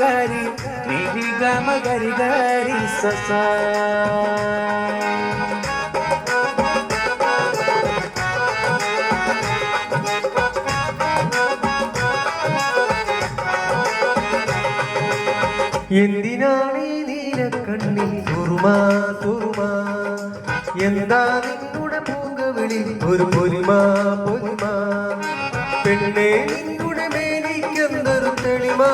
గరి రి గమ గరి గరి సస എന്തിനാണീ നീലക്കണ്ണിൽ തുറുമാ തുറുമാ എന്താ നിന്നുടെ പൂങ്കവിളി ഒരു പൊലിമാ പൊലിമാ പെണ്ണേ നിന്നുടെ മേനിക്കെന്തൊരു തെളിമാ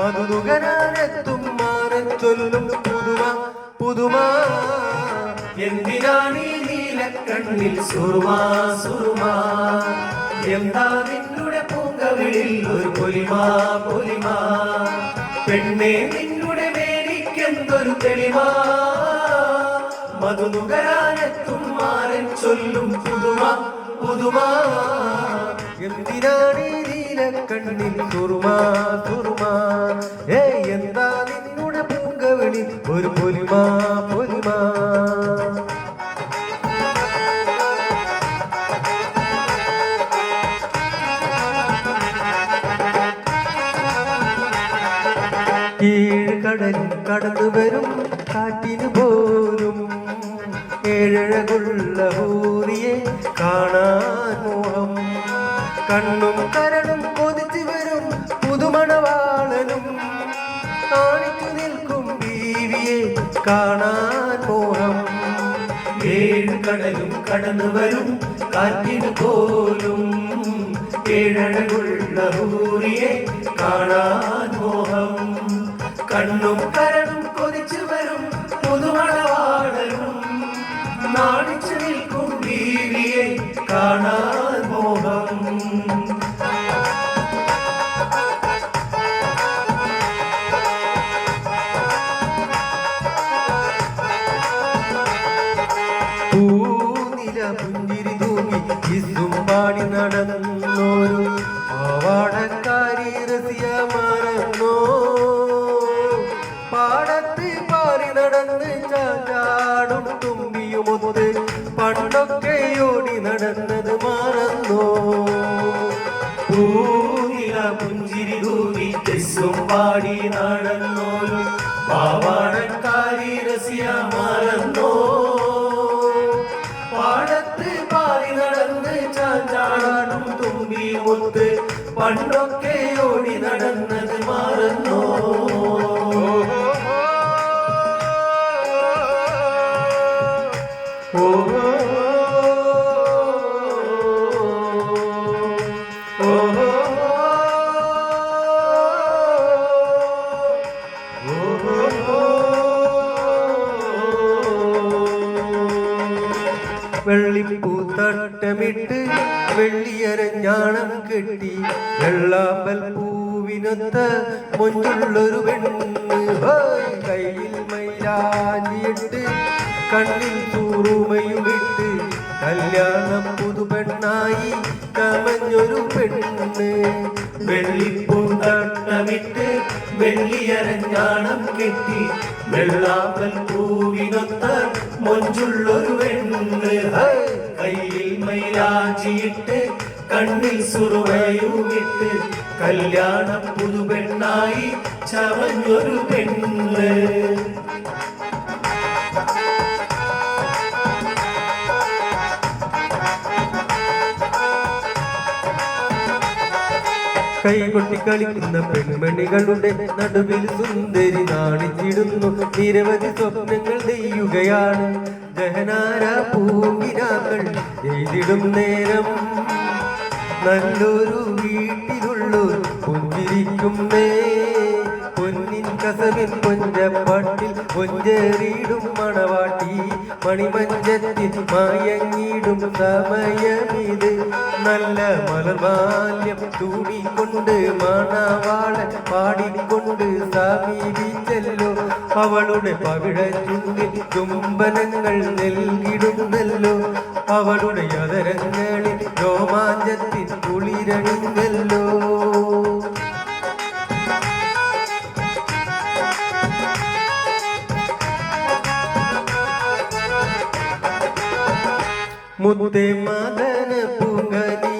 മധുനുകരാനെത്തും മാറൻ ചൊല്ലും പുതുമാ പുതുമാ എന്തിനാണീ നീലക്കണ്ണിൽ സുറുമാ സുറുമാ എന്താ നിന്നുടെ പൂങ്കവിളിൽ ഒരു പൊലിമാ പൊലിമാ പെണ്ണേ നിന്നുടെ മേനിക്കെന്തൊരു തെളിമാ മധുനുകരാനെത്തും മാറൻ ചൊല്ലും പുതുമാ പുതുമാ എന്തിനാണീ നീലക്കണ്ണിൽ തുറുമാ തുറുമാ എന്താ നിന്നുടെ പൂങ്കവിളി ഒരു പൊലിമാ പൊലിമാ കീഴ്കടലിൽ കടന്നു വരും കാറ്റിനു പോലും ഏഴഴകുള്ള ഹൂറിയെ കാണാൻ മോഹം കണ്ണും കരളും കൊതിച്ചു വരും പുതുമണവാളനും കാണിച്ചു നിൽക്കും ബീവിയെ കാണാൻ മോഹം ഏഴുകടലും കടന്നു വരും കാറ്റിനു പോലും ഏഴഴകുള്ള ഹൂറിയെ കാണാൻ മോഹം കണ്ണും കരളും കൊതിച്ചു വരും പുതുമണവാളനും നാണിച്ചു നിൽക്കും ബീവിയെ കാണാൻ മോഹം പൂനില പുഞ്ചിരി തൂങ്ങി കിസ്സും പാടി നടന്നോരു പാവാടക്കാരി റസിയ മറന്നോ പാടത്ത് പാറി നടന്ന് ചാഞ്ചാടും തുമ്പിയുമൊത്ത് പണ്ടൊക്കെ ഓടി നടന്നത് മറന്നോ പൂനില പുഞ്ചിരി തൂങ്ങി കിസ്സും പാടി നടന്നോരു പാവാടക്കാരി റസിയ മറന്നോ പാടത്ത് പാറി നടന്ന് ചാഞ്ചാടും തുമ്പിയുമൊത്ത് പണ്ടൊക്കെ ഓടി നടന്നത് മറന്നോ വെള്ളിപ്പൂത്തട്ടമിട്ട് വെള്ളിയരഞ്ഞാണം കെട്ടി വെള്ളാമ്പൽ പൂവിനൊത്ത മൊഞ്ചുള്ളൊരു പെണ്ണ് കയ്യിൽ മൈലാഞ്ചിയിട്ട് കണ്ണിൽ തൂറുമയുമിട്ട് കല്യാണ പുതുപെണ്ണായി കമഞ്ഞൊരു പെണ്ണ് വെള്ളിപ്പൂത്തട്ടമിട്ട് വെള്ളിയരഞ്ഞാണം കെട്ടി വെള്ളാമ്പൽ പൂവിനൊത്ത മൊഞ്ചുള്ളൊരു പെണ്ണ് കയ്യിൽ മൈലാഞ്ചിയിട്ട് കണ്ണിൽ സുറുമയുമിട്ട് കല്യാണ പുതുപെണ്ണായി ചമഞ്ഞൊരു പെണ്ണ് കൈകൊട്ടി കളിക്കുന്ന പെൺമണികളുടെ നടുവിൽ സുന്ദരി നാണിച്ചിടുന്നു നിരവധി സ്വപ്നങ്ങൾ നെയ്യുകയാണ് ജഹനാര പൂങ്കിനാക്കൾ എഴുതിടും നേരം നല്ലൊരു വീട്ടിലുള്ളു പുഞ്ചിരിക്കുന്നേ പൊന്നിൻ കസവിൻ കൊഞ്ചപ്പാട്ടിൽ കൊഞ്ചേറിയിടും മണവാട്ടി മണിമഞ്ചത്തിൽ മയങ്ങിടും സമയമിത് നല്ല മലർമാല്യം തൂണിക്കൊണ്ട് മണവാളൻ പാടിക്കൊണ്ട് സമീപിച്ചല്ലോ അവളുടെ പവിഴച്ചുണ്ടിൽ ചുംബനങ്ങൾ നൽകിടുന്നല്ലോ അവളുടെ അതരങ്ങളിൽ രോമാഞ്ചത്തിൻ കുളിരണിഞ്ഞല്ലോ മുത്തേ മദന പൂങ്കനി